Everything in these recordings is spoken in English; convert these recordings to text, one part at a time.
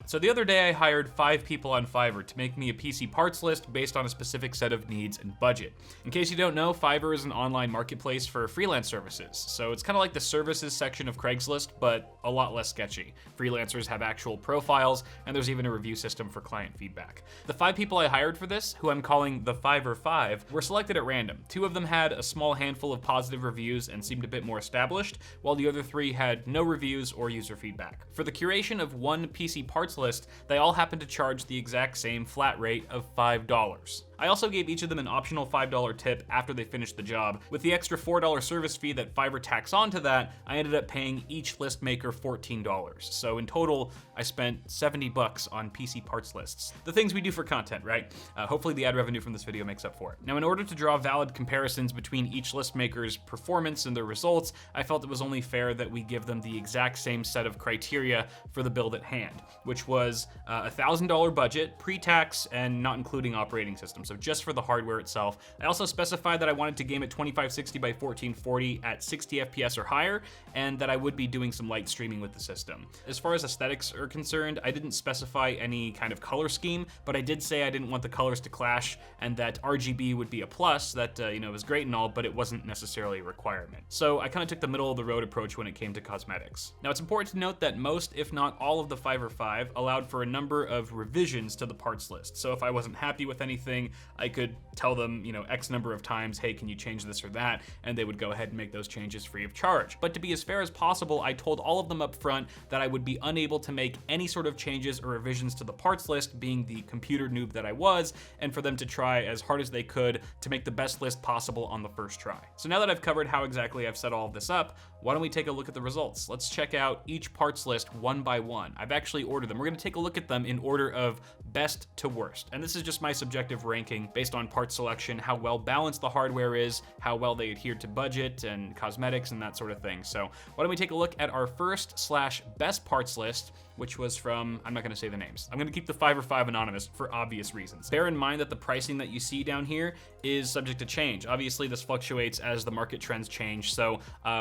So the other day I hired 5 people on Fiverr to make me a PC parts list based on a specific set of needs and budget. In case you don't know, Fiverr is an online marketplace for freelance services. So it's kind of like the services section of Craigslist, but a lot less sketchy. Freelancers have actual profiles, and there's even a review system for client feedback. The 5 people I hired for this, who I'm calling the Fiverr 5, were selected at random. 2 of them had a small handful of positive reviews and seemed a bit more established, while the other 3 had no reviews or user feedback. For the curation of one PC parts list, they all happened to charge the exact same flat rate of $5. I also gave each of them an optional $5 tip after they finished the job. With the extra $4 service fee that Fiverr tacks onto that, I ended up paying each list maker $14. So in total, I spent $70 on PC parts lists. The things we do for content, right? Hopefully the ad revenue from this video makes up for it. Now, in order to draw valid comparisons between each list maker's performance and their results, I felt it was only fair that we give them the exact same set of criteria for the build at hand, which was a $1,000 budget, pre-tax, and not including operating systems. So just for the hardware itself. I also specified that I wanted to game at 2560 by 1440 at 60 FPS or higher, and that I would be doing some light streaming with the system. As far as aesthetics are concerned, I didn't specify any kind of color scheme, but I did say I didn't want the colors to clash, and that RGB would be a plus, that was great and all, but it wasn't necessarily a requirement. So I kind of took the middle of the road approach when it came to cosmetics. Now, it's important to note that most, if not all, of the Fiverr 5 allowed for a number of revisions to the parts list. So if I wasn't happy with anything, I could tell them, X number of times, hey, can you change this or that? And they would go ahead and make those changes free of charge. But to be as fair as possible, I told all of them up front that I would be unable to make any sort of changes or revisions to the parts list, being the computer noob that I was, and for them to try as hard as they could to make the best list possible on the first try. So now that I've covered how exactly I've set all of this up, why don't we take a look at the results? Let's check out each parts list one by one. I've actually ordered them. We're gonna take a look at them in order of best to worst. And this is just my subjective ranking based on part selection, how well balanced the hardware is, how well they adhere to budget and cosmetics and that sort of thing. So why don't we take a look at our first/best parts list, which was from, I'm not gonna say the names. I'm gonna keep the Fiverr 5 anonymous for obvious reasons. Bear in mind that the pricing that you see down here is subject to change. Obviously, this fluctuates as the market trends change. So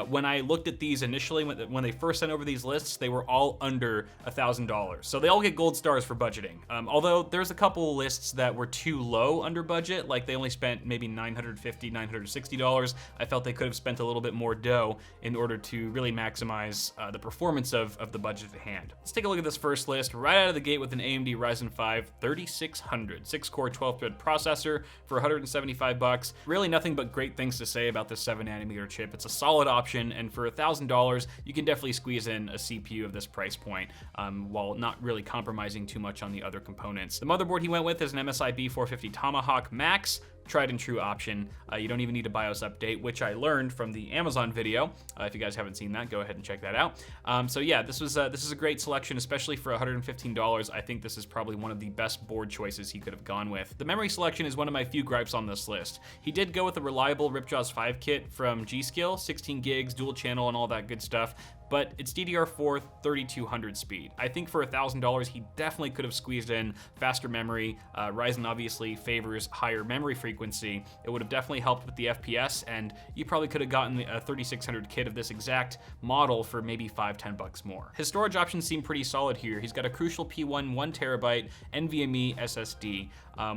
when I looked at these initially, when they first sent over these lists, they were all under $1,000. So they all get gold stars for budgeting. Although there's a couple lists that were too low under budget, like they only spent maybe $950, $960. I felt they could have spent a little bit more dough in order to really maximize the performance of the budget at hand. Let's take a look at this first list right out of the gate with an AMD Ryzen 5 3600 6-core 12-thread processor for $175. Really nothing but great things to say about this 7nm chip. It's a solid option, and for $1,000, you can definitely squeeze in a CPU of this price point while not really compromising too much on the other components. The motherboard he went with is an MSI B450 Tomahawk Max. Tried and true option. You don't even need a BIOS update, which I learned from the Amazon video. If you guys haven't seen that, go ahead and check that out. So yeah, this is a great selection, especially for $115. I think this is probably one of the best board choices he could have gone with. The memory selection is one of my few gripes on this list. He did go with a reliable Ripjaws 5 kit from G.Skill, 16 gigs, dual channel, and all that good stuff, but it's DDR4 3200 speed. I think for $1,000, he definitely could have squeezed in faster memory. Ryzen obviously favors higher memory frequency. It would have definitely helped with the FPS, and you probably could have gotten a 3600 kit of this exact model for maybe $5-10 more. His storage options seem pretty solid here. He's got a Crucial P1 1TB NVMe SSD,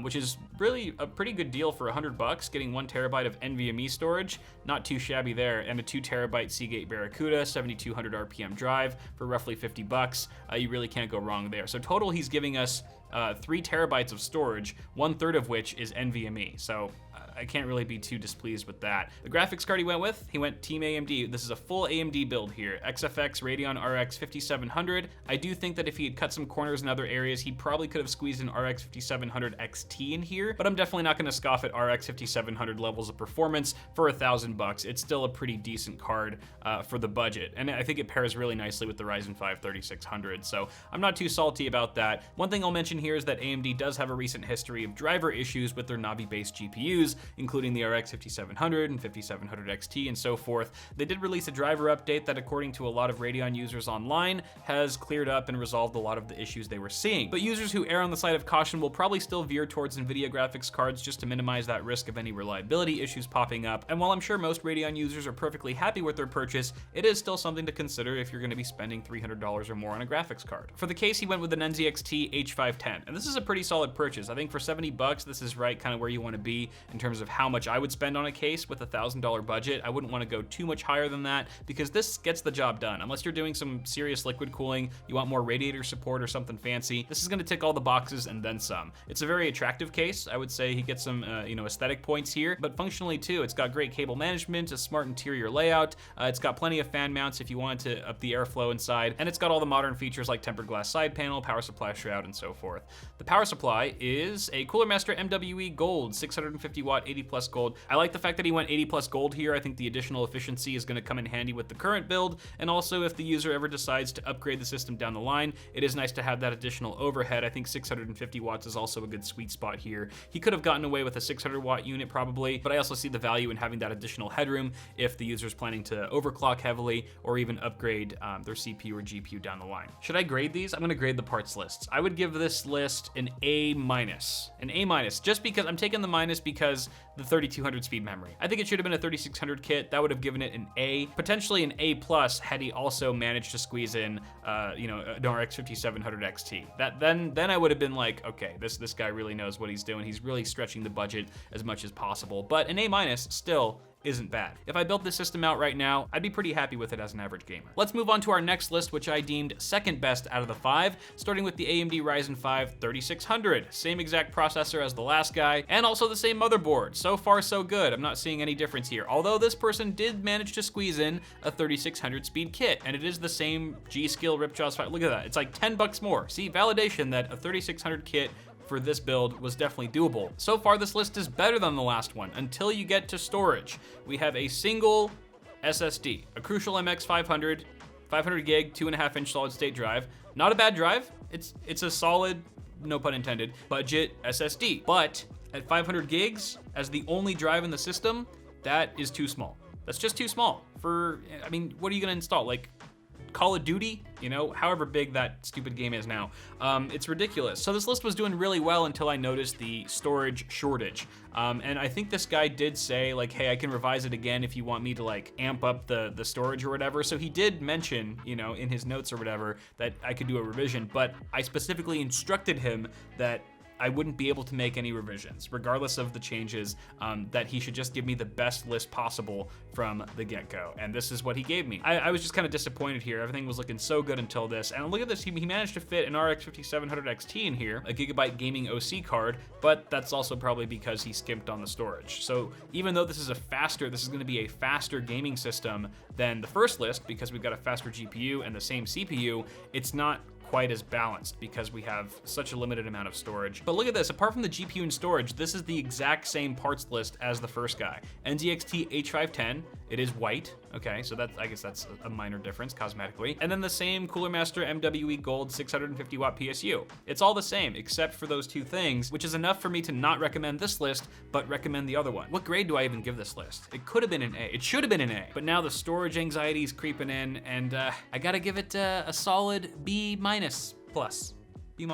which is really a pretty good deal for $100, getting 1TB of NVMe storage. Not too shabby there, and a 2TB Seagate Barracuda 7200 RPM drive for roughly $50. You really can't go wrong there. So total, he's giving us 3 terabytes of storage, 1/3 of which is NVMe. So I can't really be too displeased with that. The graphics card he went Team AMD. This is a full AMD build here. Xfx Radeon Rx 5700. I do think that if he had cut some corners in other areas, he probably could have squeezed an RX 5700 XT in here, but I'm definitely not gonna scoff at RX 5700 levels of performance for $1,000. It's still a pretty decent card for the budget, and I think it pairs really nicely with the Ryzen 5 3600, so I'm not too salty about that. One thing I'll mention here is that AMD does have a recent history of driver issues with their Navi-based GPUs, including the RX 5700 and 5700 XT and so forth. They did release a driver update that, according to a lot of Radeon users online, has cleared up and resolved a lot of the issues they were seeing. But users who err on the side of caution will probably still veer towards Nvidia graphics cards just to minimize that risk of any reliability issues popping up. And while I'm sure most Radeon users are perfectly happy with their purchase, it is still something to consider if you're going to be spending $300 or more on a graphics card. For the case, he went with an NZXT H510, and this is a pretty solid purchase. I think for 70 bucks, this is right kind of where you want to be in terms of how much I would spend on a case with a $1,000 budget. I wouldn't want to go too much higher than that because this gets the job done. Unless you're doing some serious liquid cooling, you want more radiator support or something fancy, this is going to tick all the boxes and then some. It's a very attractive case. I would say he gets some aesthetic points here, but functionally too. It's got great cable management, a smart interior layout, it's got plenty of fan mounts if you want to up the airflow inside, and it's got all the modern features like tempered glass side panel, power supply shroud, and so forth. The power supply is a Cooler Master Mwe Gold, 650 watt, 80 plus gold. I like the fact that he went 80 plus gold here. I think the additional efficiency is going to come in handy with the current build, and also if the user ever decides to upgrade the system down the line, it is nice to have that additional overhead. I think 650 watts is also a good sweet spot here. He could have gotten away with a 600 watt unit probably, but I also see the value in having that additional headroom if the user's planning to overclock heavily or even upgrade their CPU or GPU down the line. Should I grade these? I'm gonna grade the parts lists. I would give this list an A-, just because I'm taking the minus because the 3200 speed memory. I think it should have been a 3600 kit. That would have given it an A, potentially an A+ had he also managed to squeeze in an RX 5700 XT. Then I would have been like, okay, this guy really knows what he's doing. He's really stretching the budget as much as possible. But an A- still isn't bad. If I built this system out right now, I'd be pretty happy with it as an average gamer. Let's move on to our next list, which I deemed second best out of the 5, starting with the AMD Ryzen 5 3600. Same exact processor as the last guy, and also the same motherboard. So far, so good. I'm not seeing any difference here. Although this person did manage to squeeze in a 3600 speed kit, and it is the same G-Skill Ripjaws 5. Look at that, it's like 10 bucks more. See, validation that a 3600 kit for this build was definitely doable. So far, this list is better than the last one until you get to storage. We have a single SSD, a Crucial MX 500, 500 gig, 2.5-inch solid state drive. Not a bad drive. It's a solid, no pun intended, budget SSD. But at 500 gigs as the only drive in the system, that is too small. That's just too small for, I mean, what are you gonna install? Like Call of Duty, however big that stupid game is now. It's ridiculous. So this list was doing really well until I noticed the storage shortage. And I think this guy did say like, hey, I can revise it again if you want me to like amp up the storage or whatever. So he did mention, in his notes or whatever, that I could do a revision, but I specifically instructed him that I wouldn't be able to make any revisions, regardless of the changes, that he should just give me the best list possible from the get-go. And this is what he gave me. I was just kind of disappointed here. Everything was looking so good until this. And look at this, he managed to fit an RX 5700 XT in here, a Gigabyte gaming OC card, but that's also probably because he skimped on the storage. So even though this is gonna be a faster gaming system than the first list, because we've got a faster GPU and the same CPU, it's not quite as balanced because we have such a limited amount of storage. But look at this, apart from the GPU and storage, this is the exact same parts list as the first guy. NZXT H510, it is white, okay, so I guess that's a minor difference cosmetically. And then the same Cooler Master MWE Gold 650 watt PSU. It's all the same except for those two things, which is enough for me to not recommend this list, but recommend the other one. What grade do I even give this list? It could have been an A, it should have been an A, but now the storage anxiety is creeping in, and I gotta give it a solid B- plus. B-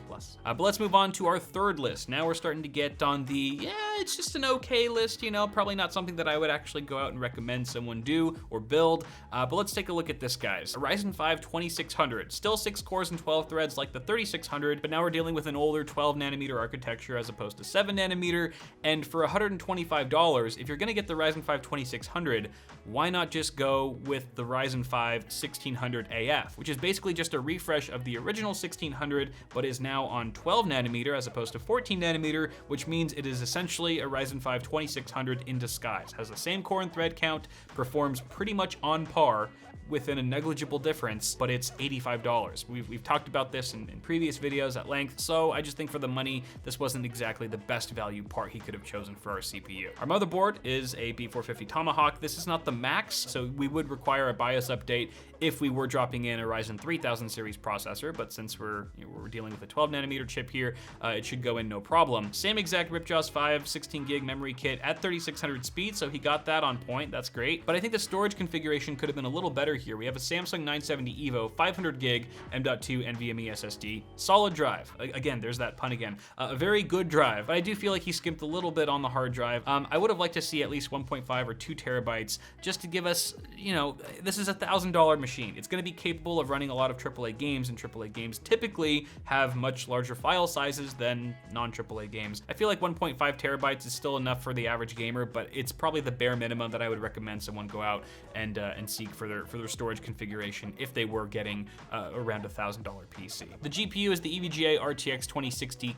plus. But let's move on to our third list. Now we're starting to get on the, it's just an okay list, probably not something that I would actually go out and recommend someone do or build. But let's take a look at this, guys. A Ryzen 5 2600, still 6 cores and 12 threads like the 3600, but now we're dealing with an older 12 nanometer architecture as opposed to 7 nanometer. And for $125, if you're gonna get the Ryzen 5 2600, why not just go with the Ryzen 5 1600 AF, which is basically just a refresh of the original 1600, but is now on 12 nanometer as opposed to 14 nanometer, which means it is essentially a Ryzen 5 2600 in disguise. Has the same core and thread count, performs pretty much on par within a negligible difference, but it's $85. We've talked about this in previous videos at length, so I just think for the money, this wasn't exactly the best value part he could have chosen for our CPU. Our motherboard is a B450 Tomahawk. This is not the max, so we would require a BIOS update if we were dropping in a Ryzen 3000 series processor, but since we're dealing with a 12 nanometer chip here, it should go in no problem. Same exact Ripjaws 5 16 gig memory kit at 3600 speed, so he got that on point, that's great. But I think the storage configuration could have been a little better here. We have a Samsung 970 EVO 500 gig M.2 Nvme SSD, solid drive. Again, there's that pun again. A very good drive, but I do feel like he skimped a little bit on the hard drive. I would have liked to see at least 1.5 or 2 terabytes just to give us, this is a $1,000 machine. It's going to be capable of running a lot of AAA games, and AAA games typically have much larger file sizes than non-AAA games. I feel like 1.5 terabytes is still enough for the average gamer, but it's probably the bare minimum that I would recommend someone go out and seek for their storage configuration if they were getting around a $1,000 PC. The GPU is the EVGA RTX 2060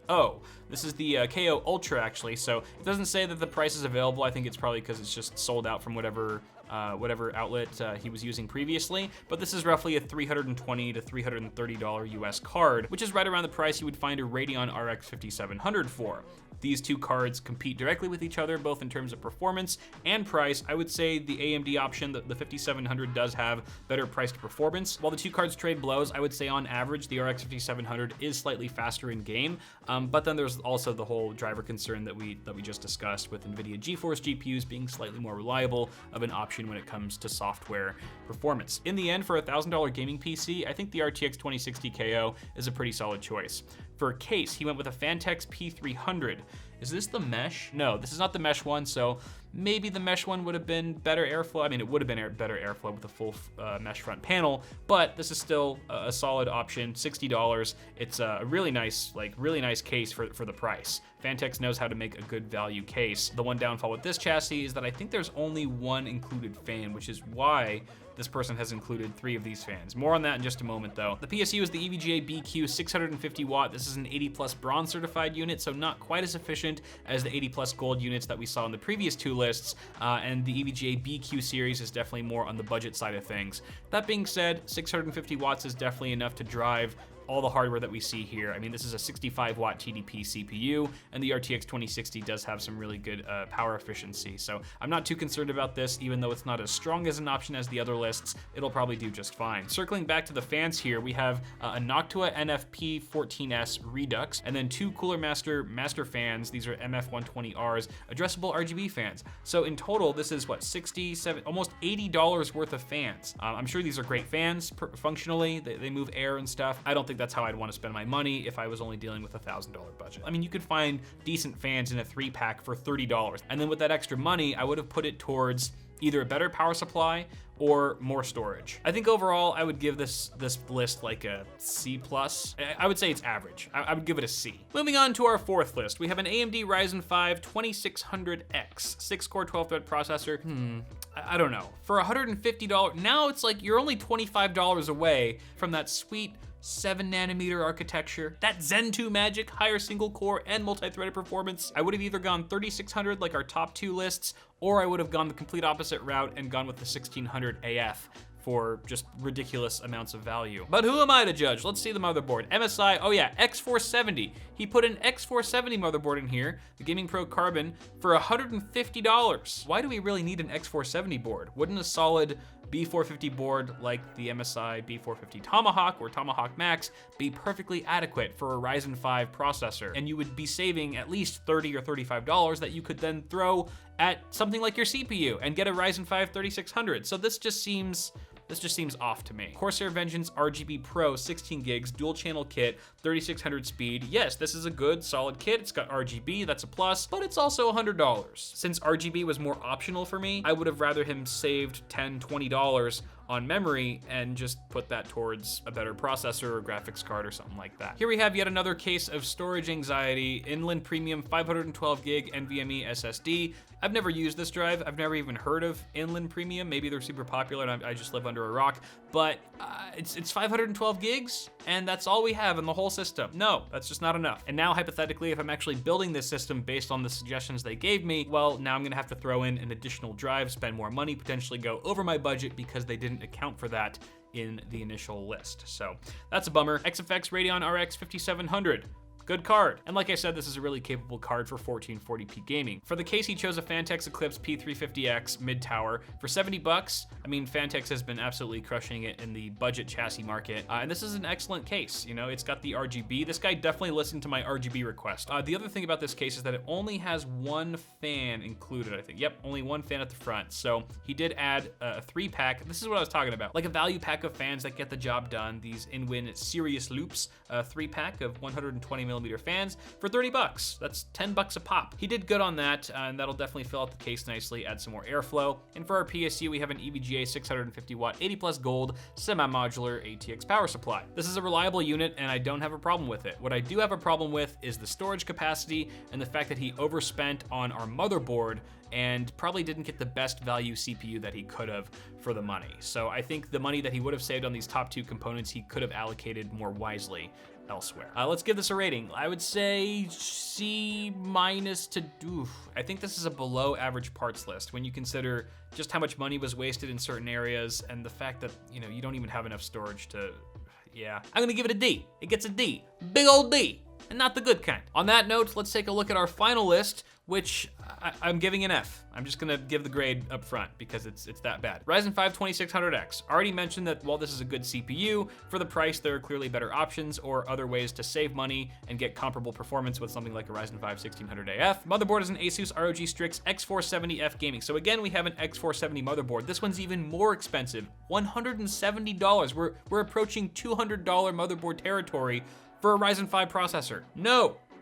KO. This is the KO Ultra actually, so it doesn't say that the price is available. I think it's probably because it's just sold out from whatever outlet he was using previously, but this is roughly a $320 to $330 US card, which is right around the price you would find a Radeon RX 5700 for. These two cards compete directly with each other, both in terms of performance and price. I would say the AMD option, the 5700, does have better price to performance. While the two cards trade blows, I would say on average, the RX 5700 is slightly faster in game, but then there's also the whole driver concern that we just discussed with NVIDIA GeForce GPUs being slightly more reliable of an option when it comes to software performance. In the end, for a $1,000 gaming PC, I think the RTX 2060 KO is a pretty solid choice. For a case, he went with a Fantex P300. Is this the mesh? No, this is not the mesh one, so maybe the mesh one would have been better airflow. I mean, it would have been better airflow with a full mesh front panel, but this is still a solid option, $60. It's a really nice case for the price. Fantex knows how to make a good value case. The one downfall with this chassis is that I think there's only one included fan, which is why this person has included 3 of these fans. More on that in just a moment though. The PSU is the EVGA BQ 650 watt. This is an 80 plus bronze certified unit, so not quite as efficient as the 80 plus gold units that we saw in the previous 2 lists, and the EVGA BQ series is definitely more on the budget side of things. That being said, 650 watts is definitely enough to drive all the hardware that we see here. I mean, this is a 65 watt TDP CPU, and the RTX 2060 does have some really good power efficiency. So I'm not too concerned about this, even though it's not as strong as an option as the other lists, it'll probably do just fine. Circling back to the fans here, we have a Noctua NFP 14S Redux, and then 2 Cooler Master fans. These are MF120Rs, addressable RGB fans. So in total, this is what, $67, almost $80 worth of fans. I'm sure these are great fans functionally. They move air and stuff. I don't think that's how I'd want to spend my money if I was only dealing with a $1,000 budget. I mean, you could find decent fans in a 3-pack for $30. And then with that extra money, I would have put it towards either a better power supply or more storage. I think overall, I would give this list like a C+. I would say it's average. I would give it a C. Moving on to our 4th list, we have an AMD Ryzen 5 2600X, 6-core 12-thread processor. I don't know. For $150, now it's like you're only $25 away from that sweet 7 nanometer architecture, that Zen 2 magic, higher single core and multi-threaded performance. I would have either gone 3600 like our top 2 lists, or I would have gone the complete opposite route and gone with the 1600 AF for just ridiculous amounts of value. But who am I to judge? Let's see the motherboard. MSI, oh yeah, X470. He put an X470 motherboard in here, the Gaming Pro Carbon, for $150. Why do we really need an X470 board? Wouldn't a solid B450 board like the MSI B450 Tomahawk or Tomahawk Max be perfectly adequate for a Ryzen 5 processor? And you would be saving at least $30 or $35 that you could then throw at something like your CPU and get a Ryzen 5 3600. So this just seems off to me. Corsair Vengeance RGB Pro 16 gigs dual channel kit, 3600 speed. Yes, this is a good solid kit. It's got RGB, that's a plus, but it's also $100. Since RGB was more optional for me, I would have rather him saved $10, $20 on memory and just put that towards a better processor or graphics card or something like that. Here we have yet another case of storage anxiety. Inland Premium 512 gig Nvme SSD. I've never used this drive. I've never even heard of Inland Premium. Maybe they're super popular and I just live under a rock, but it's 512 gigs, and that's all we have in the whole system. No, that's just not enough. And now, hypothetically, if I'm actually building this system based on the suggestions they gave me, well, now I'm gonna have to throw in an additional drive, spend more money, potentially go over my budget because they didn't account for that in the initial list. So that's a bummer. Xfx Radeon RX 5700. Good card. And like I said, this is a really capable card for 1440p gaming. For the case, he chose a Fantex Eclipse P350X mid-tower for 70 bucks. I mean, Fantex has been absolutely crushing it in the budget chassis market. And this is an excellent case. You know, it's got the RGB. This guy definitely listened to my RGB request. The other thing about this case is that it only has one fan included, I think. Yep, only one fan at the front. So he did add a 3-pack. This is what I was talking about. Like a value pack of fans that get the job done. These Nvme Serious Loops, a 3-pack of 120mm fans for 30 bucks. That's 10 bucks a pop. He did good on that, and that'll definitely fill out the case nicely, add some more airflow. And for our PSU, we have an EVGA 650 watt, 80 plus gold, semi-modular ATX power supply. This is a reliable unit, and I don't have a problem with it. What I do have a problem with is the storage capacity and the fact that he overspent on our motherboard and probably didn't get the best value CPU that he could have for the money. So I think the money that he would have saved on these top 2 components, he could have allocated more wisely elsewhere. Let's give this a rating. I would say C- to, I think this is a below average parts list when you consider just how much money was wasted in certain areas and the fact that, you know, you don't even have enough storage to, yeah. I'm gonna give it a D. It gets a D. Big old D. And not the good kind. On that note, let's take a look at our final list, which I'm giving an F. I'm just gonna give the grade up front because it's that bad. Ryzen 5 2600X. Already mentioned that while this is a good CPU, for the price there are clearly better options or other ways to save money and get comparable performance with something like a Ryzen 5 1600AF. Motherboard is an Asus ROG Strix X470F Gaming. So again, we have an X470 motherboard. This one's even more expensive, $170. We're approaching $200 motherboard territory for a Ryzen 5 processor.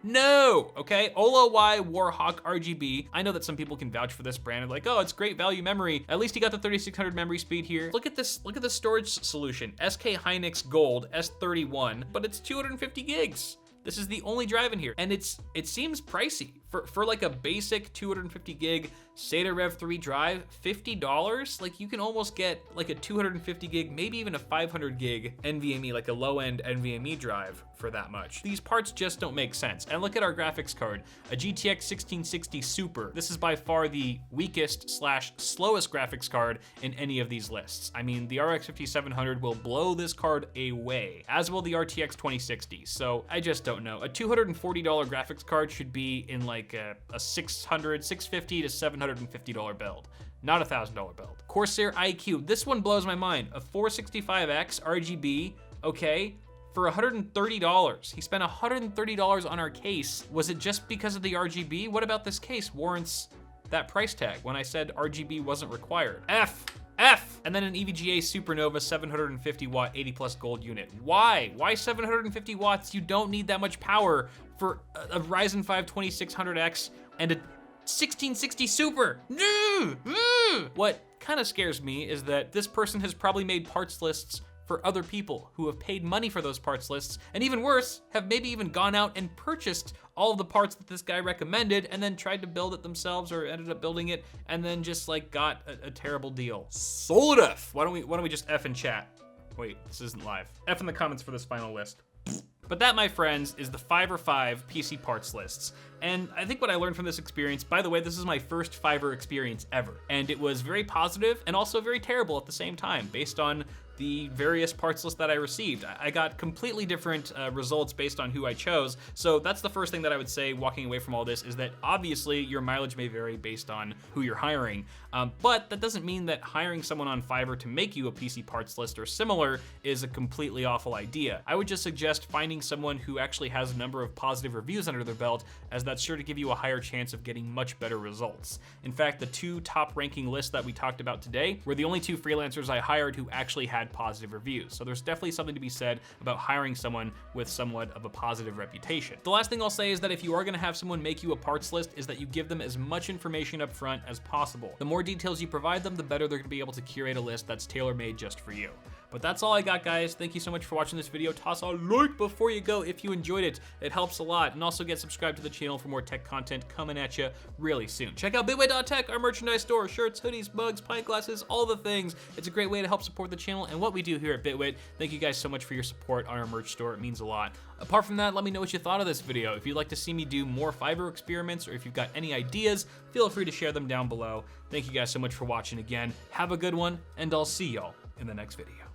No, okay? Olo Y Warhawk RGB. I know that some people can vouch for this brand and like, oh, it's great value memory. At least you got the 3600 memory speed here. Look at this storage solution. SK Hynix Gold S31, but it's 250 gigs. This is the only drive in here, and it seems pricey. For like a basic 250 gig SATA Rev 3 drive, $50? Like you can almost get like a 250 gig, maybe even a 500 gig NVMe, like a low-end NVMe drive for that much. These parts just don't make sense. And look at our graphics card, a GTX 1660 Super. This is by far the weakest / slowest graphics card in any of these lists. I mean, the RX 5700 will blow this card away, as will the RTX 2060. So I just don't know. A $240 graphics card should be in like a $650 to $750 build, not a $1,000 build. Corsair iCUBE, this one blows my mind. A 465X RGB, okay, for $130. He spent $130 on our case. Was it just because of the RGB? What about this case warrants that price tag when I said RGB wasn't required? F. And then an EVGA Supernova 750 watt 80 plus gold unit. Why 750 watts? You don't need that much power for a Ryzen 5 2600X and a 1660 Super. What kind of scares me is that this person has probably made parts lists for other people who have paid money for those parts lists, and even worse, have maybe even gone out and purchased all of the parts that this guy recommended and then tried to build it themselves or ended up building it and then just like got a terrible deal. Solid F. Why don't we just F in chat? Wait, this isn't live. F in the comments for this final list. But that, my friends, is the Fiverr 5 PC parts lists. And I think what I learned from this experience, by the way, this is my first Fiverr experience ever. And it was very positive and also very terrible at the same time, based on the various parts lists that I received. I got completely different results based on who I chose. So that's the first thing that I would say walking away from all this, is that obviously your mileage may vary based on who you're hiring. But that doesn't mean that hiring someone on Fiverr to make you a PC parts list or similar is a completely awful idea. I would just suggest finding someone who actually has a number of positive reviews under their belt, as that's sure to give you a higher chance of getting much better results. In fact, the 2 top ranking lists that we talked about today were the only 2 freelancers I hired who actually had positive reviews. So there's definitely something to be said about hiring someone with somewhat of a positive reputation. The last thing I'll say is that if you are gonna have someone make you a parts list, is that you give them as much information up front as possible. The more details you provide them, the better they're gonna be able to curate a list that's tailor-made just for you. But that's all I got, guys. Thank you so much for watching this video. Toss a like before you go if you enjoyed it. It helps a lot. And also get subscribed to the channel for more tech content coming at you really soon. Check out bitwit.tech, our merchandise store. Shirts, hoodies, mugs, pint glasses, all the things. It's a great way to help support the channel and what we do here at Bitwit. Thank you guys so much for your support on our merch store. It means a lot. Apart from that, let me know what you thought of this video. If you'd like to see me do more Fiverr experiments, or if you've got any ideas, feel free to share them down below. Thank you guys so much for watching again. Have a good one, and I'll see y'all in the next video.